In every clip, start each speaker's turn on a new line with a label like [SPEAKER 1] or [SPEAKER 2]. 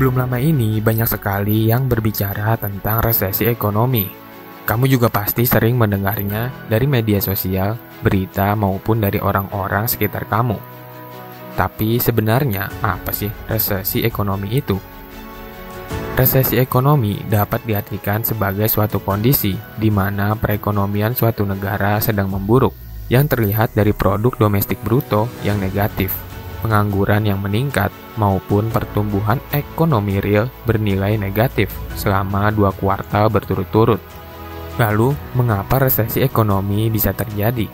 [SPEAKER 1] Belum lama ini banyak sekali yang berbicara tentang resesi ekonomi. Kamu juga pasti sering mendengarnya dari media sosial, berita maupun dari orang-orang sekitar kamu. Tapi sebenarnya apa sih resesi ekonomi itu? Resesi ekonomi dapat diartikan sebagai suatu kondisi di mana perekonomian suatu negara sedang memburuk, yang terlihat dari produk domestik bruto yang negatif, pengangguran yang meningkat, maupun pertumbuhan ekonomi real bernilai negatif selama 2 kuartal berturut-turut. Lalu, mengapa resesi ekonomi bisa terjadi?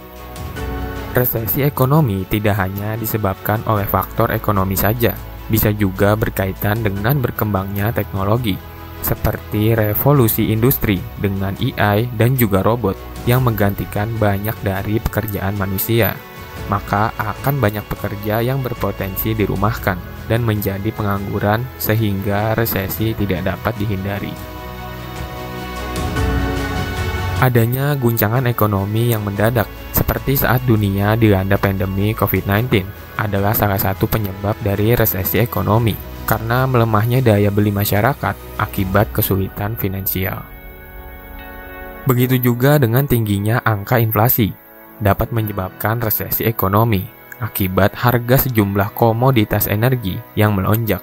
[SPEAKER 1] Resesi ekonomi tidak hanya disebabkan oleh faktor ekonomi saja, bisa juga berkaitan dengan berkembangnya teknologi, seperti revolusi industri dengan AI dan juga robot yang menggantikan banyak dari pekerjaan manusia. Maka akan banyak pekerja yang berpotensi dirumahkan dan menjadi pengangguran sehingga resesi tidak dapat dihindari. Adanya guncangan ekonomi yang mendadak, seperti saat dunia dilanda pandemi COVID-19, adalah salah satu penyebab dari resesi ekonomi, karena melemahnya daya beli masyarakat akibat kesulitan finansial. Begitu juga dengan tingginya angka inflasi, dapat menyebabkan resesi ekonomi, akibat harga sejumlah komoditas energi yang melonjak.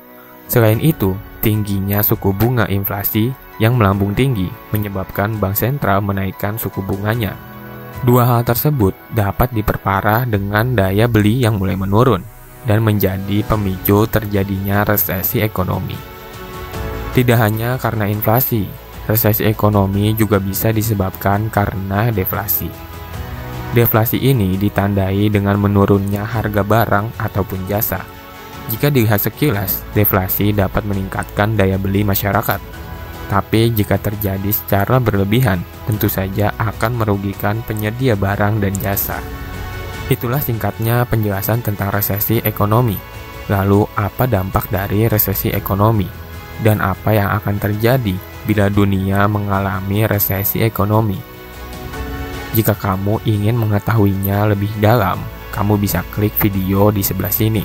[SPEAKER 1] Selain itu, tingginya suku bunga inflasi yang melambung tinggi menyebabkan bank sentral menaikkan suku bunganya. Dua hal tersebut dapat diperparah dengan daya beli yang mulai menurun dan menjadi pemicu terjadinya resesi ekonomi. Tidak hanya karena inflasi, resesi ekonomi juga bisa disebabkan karena deflasi. Deflasi ini ditandai dengan menurunnya harga barang ataupun jasa. Jika dilihat sekilas, deflasi dapat meningkatkan daya beli masyarakat. Tapi jika terjadi secara berlebihan, tentu saja akan merugikan penyedia barang dan jasa. Itulah singkatnya penjelasan tentang resesi ekonomi. Lalu, apa dampak dari resesi ekonomi? Dan apa yang akan terjadi bila dunia mengalami resesi ekonomi? Jika kamu ingin mengetahuinya lebih dalam, kamu bisa klik video di sebelah sini.